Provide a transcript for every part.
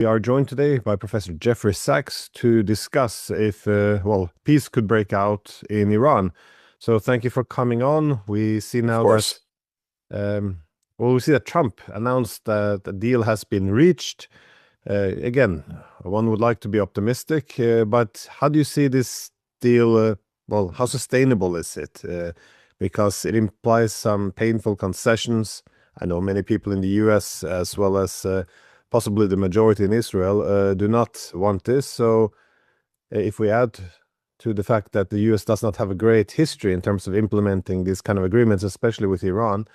We are joined today by Professor Jeffrey Sachs to discuss if, peace could break out in Iran. So thank you for coming on. We see now that, we see that Trump announced that the deal has been reached. Again, one would like to be optimistic, but how do you see this deal? How sustainable is it? Because it implies some painful concessions. I know many people in the US, as well as possibly the majority in Israel, do not want this. So if we add to the fact that the US does not have a great history in terms of implementing these kind of agreements, especially with Iran,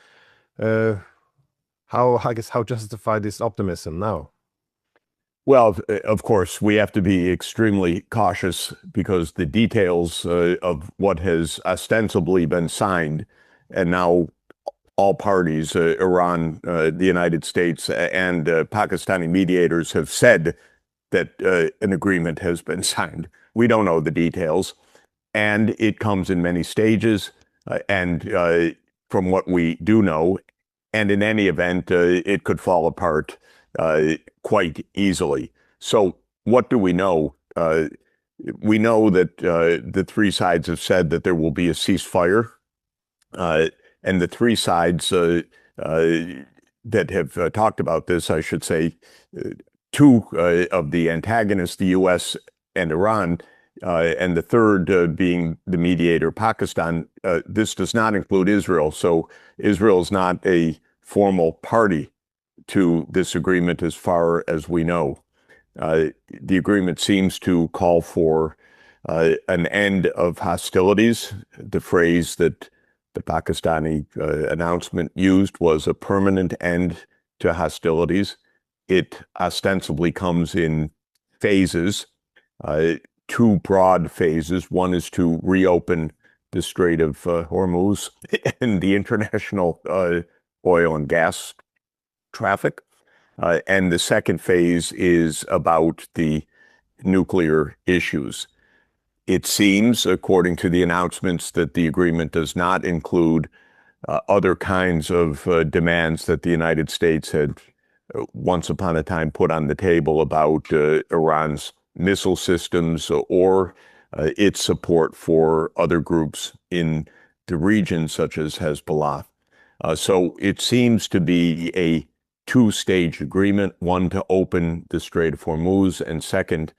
how justified is optimism now? Well, of course, we have to be extremely cautious because the details of what has ostensibly been signed, and now all parties, Iran, the United States, and Pakistani mediators have said that an agreement has been signed. We don't know the details, and it comes in many stages. And from what we do know, and in any event, it could fall apart quite easily. So what do we know? We know that the three sides have said that there will be a ceasefire, and the three sides that have talked about this, I should say, two of the antagonists, the U.S. and Iran, and the third being the mediator, Pakistan. This does not include Israel, so Israel is not a formal party to this agreement as far as we know. The agreement seems to call for an end of hostilities. The phrase that the Pakistani announcement used was a permanent end to hostilities. It ostensibly comes in phases, two broad phases. One is to reopen the Strait of Hormuz and the international oil and gas traffic. And the second phase is about the nuclear issues. It seems, according to the announcements, that the agreement does not include other kinds of demands that the United States had once upon a time put on the table about Iran's missile systems or its support for other groups in the region, such as Hezbollah. So it seems to be a two-stage agreement, one to open the Strait of Hormuz, and second,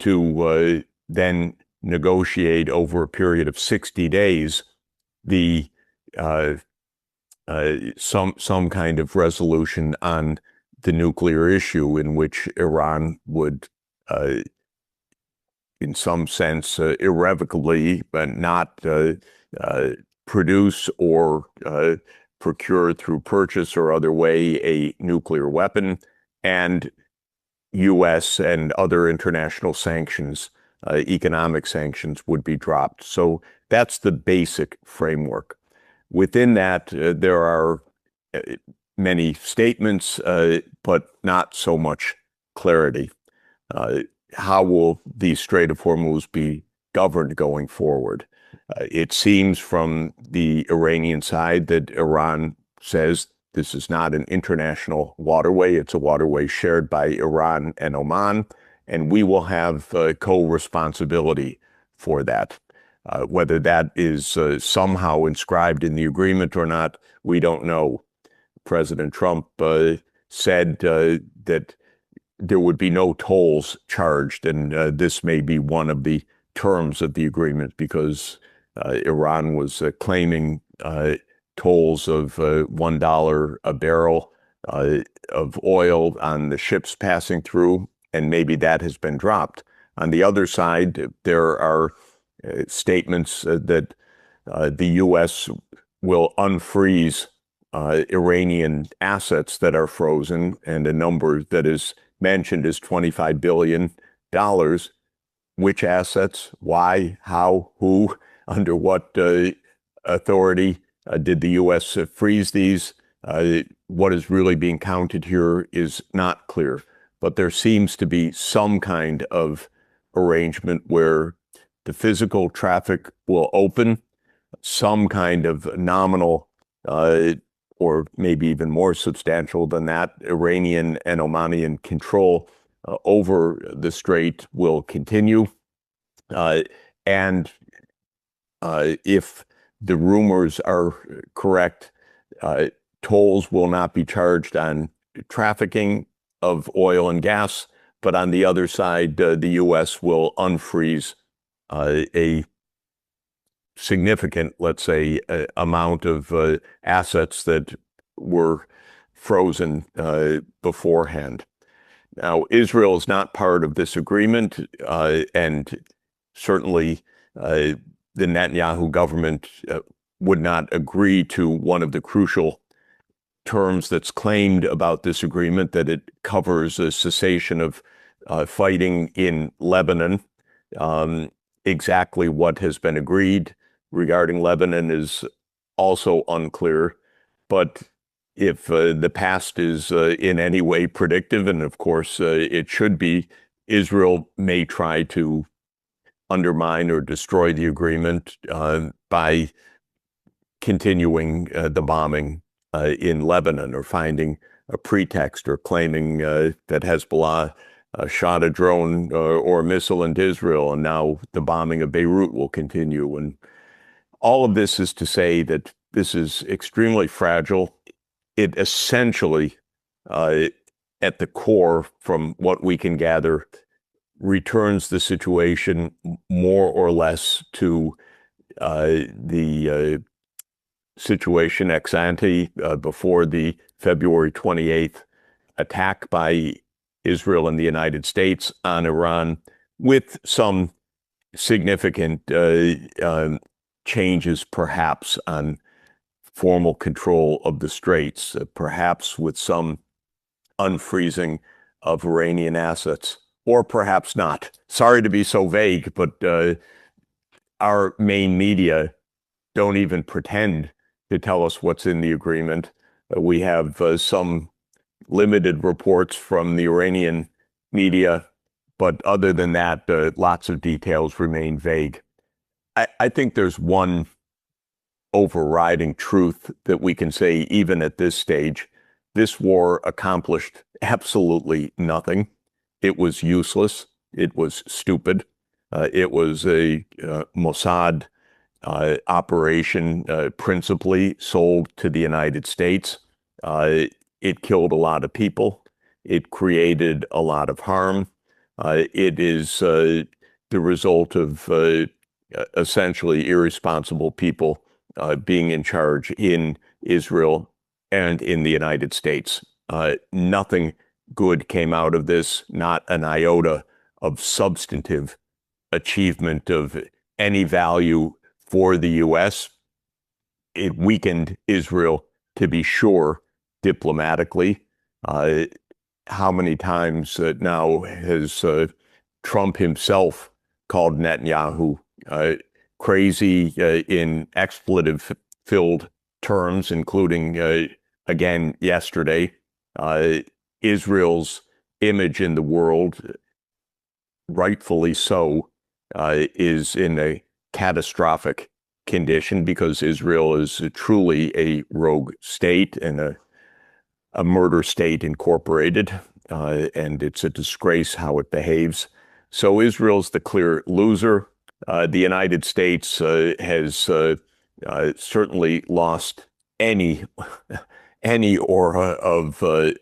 to then negotiate over a period of 60 days the some kind of resolution on the nuclear issue, in which Iran would, in some sense, irrevocably, but not produce or procure through purchase or other way a nuclear weapon, and U.S. and other international sanctions, economic sanctions, would be dropped. So that's the basic framework. Within that, there are many statements, but not so much clarity. How will the Strait of Hormuz be governed going forward? It seems from the Iranian side that Iran says this is not an international waterway. It's a waterway shared by Iran and Oman, and we will have co-responsibility for that. Whether that is somehow inscribed in the agreement or not, we don't know. President Trump said that there would be no tolls charged, and this may be one of the terms of the agreement, because Iran was claiming tolls of $1 a barrel of oil on the ships passing through, and maybe that has been dropped. On the other side, there are statements that the U.S. will unfreeze Iranian assets that are frozen, and a number that is mentioned is $25 billion. Which assets? Why? How? Who? Under what authority did the U.S. freeze these? What is really being counted here is not clear. But there seems to be some kind of arrangement where the physical traffic will open, some kind of nominal or maybe even more substantial than that, Iranian and Omanian control over the strait will continue. And if the rumors are correct, tolls will not be charged on trafficking of oil and gas, but on the other side, the U.S. will unfreeze a significant, let's say, amount of assets that were frozen beforehand. Now, Israel is not part of this agreement, and certainly the Netanyahu government would not agree to one of the crucial terms that's claimed about this agreement, that it covers a cessation of fighting in Lebanon. Exactly what has been agreed regarding Lebanon is also unclear, but if the past is in any way predictive, and of course it should be, Israel may try to undermine or destroy the agreement by continuing the bombing in Lebanon, or finding a pretext, or claiming that Hezbollah shot a drone or a missile into Israel, and now the bombing of Beirut will continue. And all of this is to say that this is extremely fragile. It essentially, at the core, from what we can gather, returns the situation more or less to the situation ex ante before the February 28th attack by Israel and the United States on Iran, with some significant changes perhaps on formal control of the straits, perhaps with some unfreezing of Iranian assets, or perhaps not. Sorry to be so vague, but our main media don't even pretend to tell us what's in the agreement. We have some limited reports from the Iranian media, but other than that, lots of details remain vague. I think there's one overriding truth that we can say, even at this stage: this war accomplished absolutely nothing. It was useless. It was stupid. It was a Mossad operation, principally sold to the United States. It killed a lot of people. It created a lot of harm. It is the result of essentially irresponsible people being in charge in Israel and in the United States. Nothing good came out of this, not an iota of substantive achievement of any value for the U.S. It weakened Israel, to be sure, diplomatically. How many times now has Trump himself called Netanyahu crazy in expletive-filled terms, including, again, yesterday? Israel's image in the world, rightfully so, is in a catastrophic condition, because Israel is truly a rogue state and a murder state incorporated, and it's a disgrace how it behaves. So Israel's the clear loser. The United States has certainly lost any aura of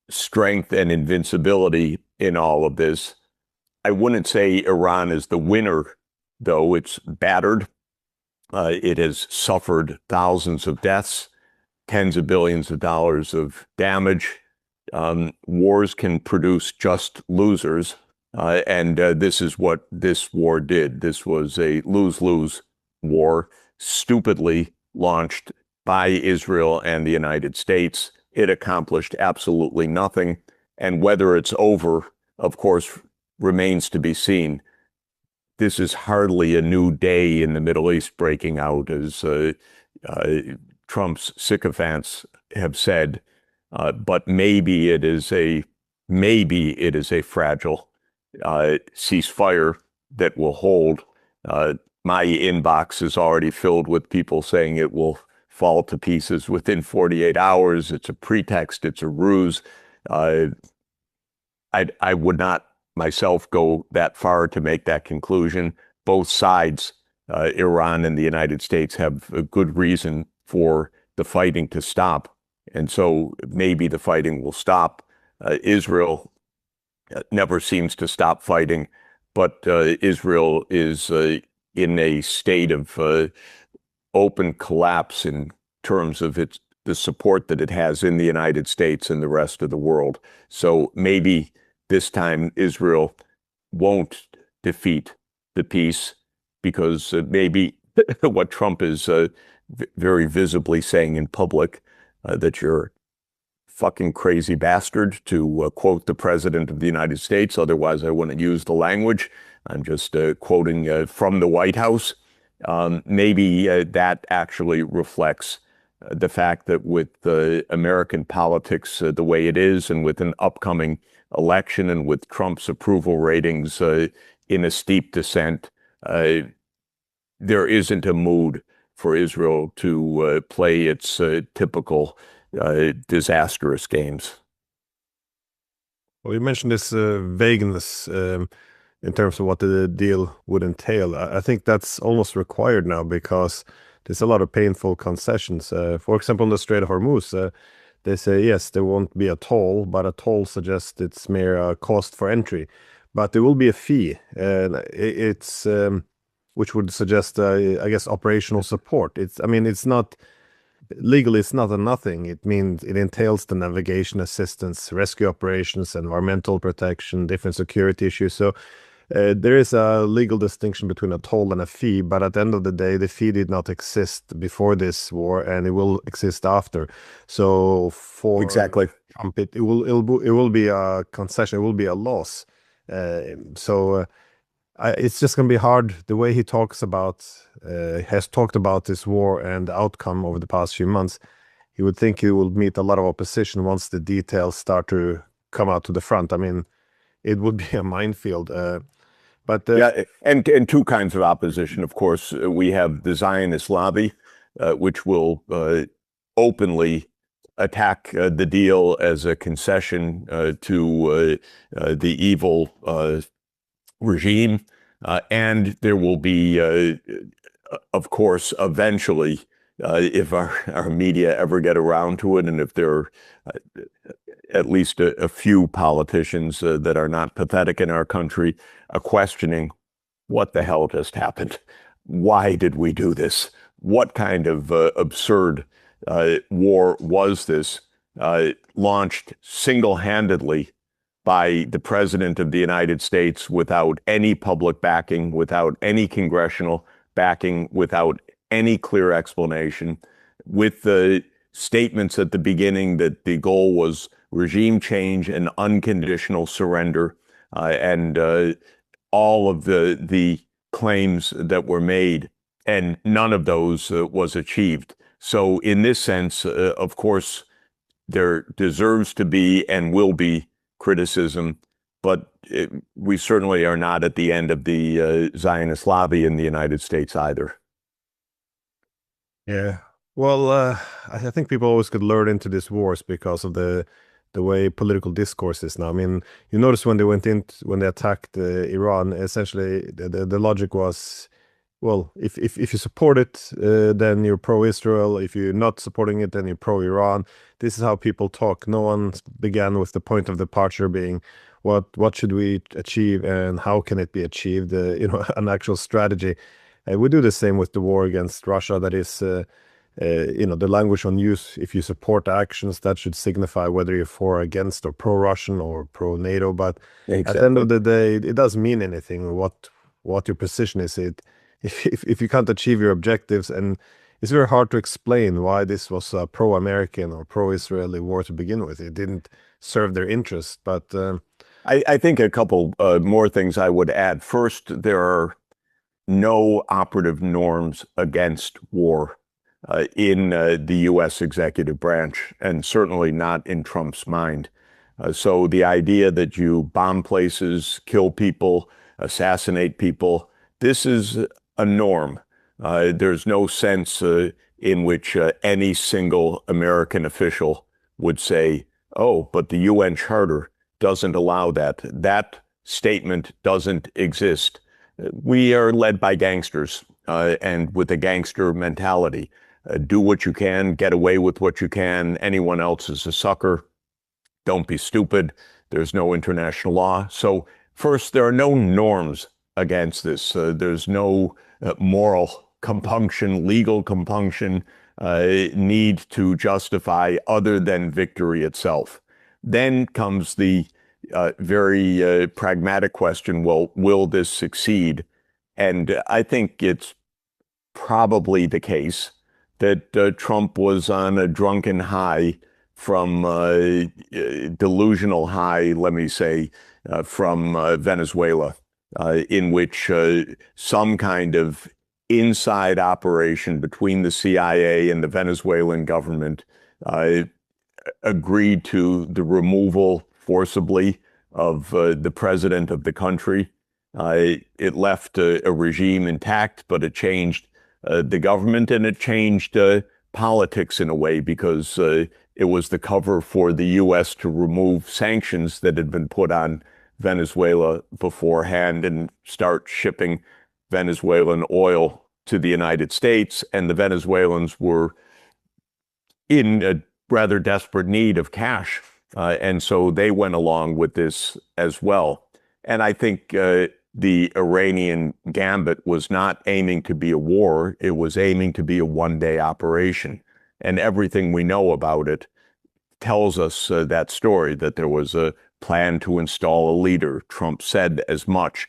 strength and invincibility in all of this. I wouldn't say Iran is the winner, though. It's battered. It has suffered thousands of deaths, tens of billions of dollars of damage. Wars can produce just losers, and this is what this war did. This was a lose-lose war, stupidly launched by Israel and the United States. It accomplished absolutely nothing, and whether it's over, of course, remains to be seen. This is hardly a new day in the Middle East breaking out, as Trump's sycophants have said, but maybe it is a fragile ceasefire that will hold. My inbox is already filled with people saying it will fall to pieces within 48 hours. It's a pretext. It's a ruse. I would not myself go that far to make that conclusion. Both sides, Iran and the United States, have a good reason for the fighting to stop. And so maybe the fighting will stop. Israel never seems to stop fighting, but Israel is in a state of open collapse in terms of the support that it has in the United States and the rest of the world. So maybe this time Israel won't defeat the peace, because maybe what Trump is very visibly saying in public, that you're fucking crazy bastard, to quote the President of the United States. Otherwise, I wouldn't use the language. I'm just quoting from the White House. Maybe that actually reflects the fact that with American politics the way it is, and with an upcoming election, and with Trump's approval ratings in a steep descent, there isn't a mood for Israel to play its typical disastrous games. Well, you mentioned this vagueness in terms of what the deal would entail. I think that's almost required now, because there's a lot of painful concessions. For example, in the Strait of Hormuz, they say, yes, there won't be a toll, but a toll suggests it's mere cost for entry. But there will be a fee, and it's which would suggest, I guess, operational support. I mean, it's not legally, it's not a nothing. It means it entails the navigation assistance, rescue operations, environmental protection, different security issues. So there is a legal distinction between a toll and a fee, but at the end of the day, the fee did not exist before this war, and it will exist after. So for Exactly. Trump, it will be a concession. It will be a loss. It's just going to be hard. The way he has talked about this war and the outcome over the past few months, you would think he will meet a lot of opposition once the details start to come out to the front. I mean, it would be a minefield. Yeah, and two kinds of opposition. Of course, we have the Zionist lobby, which will openly attack the deal as a concession to the evil regime. And there will be, of course, eventually, if our media ever get around to it, and if there are at least a few politicians that are not pathetic in our country, questioning what the hell just happened. Why did we do this? What kind of absurd war was this, launched single-handedly by the President of the United States, without any public backing, without any congressional backing, without any clear explanation, with the statements at the beginning that the goal was regime change and unconditional surrender, and all of the claims that were made, and none of those was achieved. So in this sense, of course, there deserves to be and will be criticism, but we certainly are not at the end of the Zionist lobby in the United States either. Yeah. Well, I think people always get lured into these wars because of the way political discourse is now. I mean, you notice when they attacked Iran, essentially the logic was, well, if you support it, then you're pro-Israel. If you're not supporting it, then you're pro-Iran. This is how people talk. No one began with the point of departure being, what should we achieve and how can it be achieved? An actual strategy. We do the same with the war against Russia. That is, the language on use. If you support actions, that should signify whether you're for or against, or pro-Russian or pro-NATO. But Exactly. At the end of the day, it doesn't mean anything what your position is. If you can't achieve your objectives, and it's very hard to explain why this was a pro-American or pro-Israeli war to begin with. It didn't serve their interests. But I think a couple more things I would add. First, there are no operative norms against war in the U.S. executive branch, and certainly not in Trump's mind. So the idea that you bomb places, kill people, assassinate people, this is a norm. There's no sense in which any single American official would say, oh, but the UN Charter doesn't allow that. That statement doesn't exist. We are led by gangsters and with a gangster mentality. Do what you can, get away with what you can. Anyone else is a sucker. Don't be stupid. There's no international law. So first, there are no norms against this. There's no moral compunction, legal compunction, need to justify other than victory itself. Then comes the very pragmatic question, well, will this succeed? And I think it's probably the case that Trump was on a drunken high from delusional high, let me say, from Venezuela, in which some kind of inside operation between the CIA and the Venezuelan government agreed to the removal forcibly of the president of the country. It left a regime intact, but it changed the government, and it changed politics in a way, because it was the cover for the U.S. to remove sanctions that had been put on Venezuela beforehand and start shipping Venezuelan oil to the United States. And the Venezuelans were in a rather desperate need of cash. And so they went along with this as well. And I think the Iranian gambit was not aiming to be a war. It was aiming to be a one-day operation. And everything we know about it tells us that story, that there was a plan to install a leader. Trump said as much.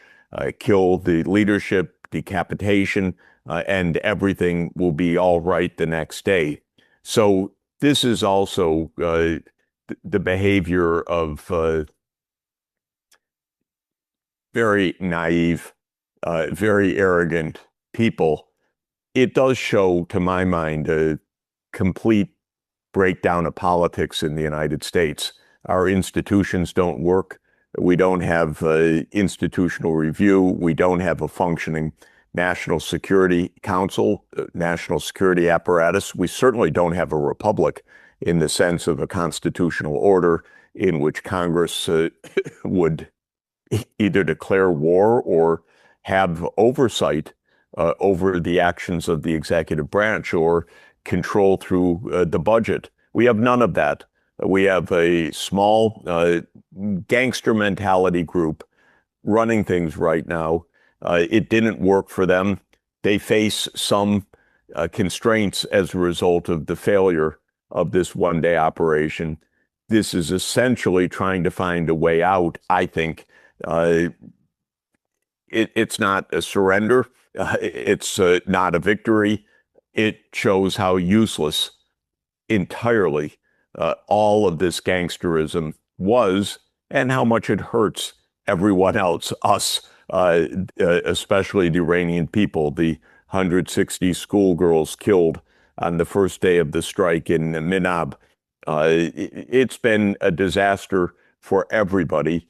Kill the leadership, decapitation, and everything will be all right the next day. So this is also the behavior of very naive, very arrogant people. It does show, to my mind, a complete breakdown of politics in the United States. Our institutions don't work. We don't have institutional review. We don't have a functioning National Security Council, national security apparatus. We certainly don't have a republic in the sense of a constitutional order in which Congress would either declare war or have oversight over the actions of the executive branch or control through the budget. We have none of that. We have a small gangster mentality group running things right now. It didn't work for them. They face some constraints as a result of the failure of this one-day operation. This is essentially trying to find a way out, I think. It's not a surrender. It's not a victory. It shows how useless entirely all of this gangsterism was, and how much it hurts everyone else, us, especially the Iranian people, the 160 schoolgirls killed on the first day of the strike in Minab. It's been a disaster for everybody.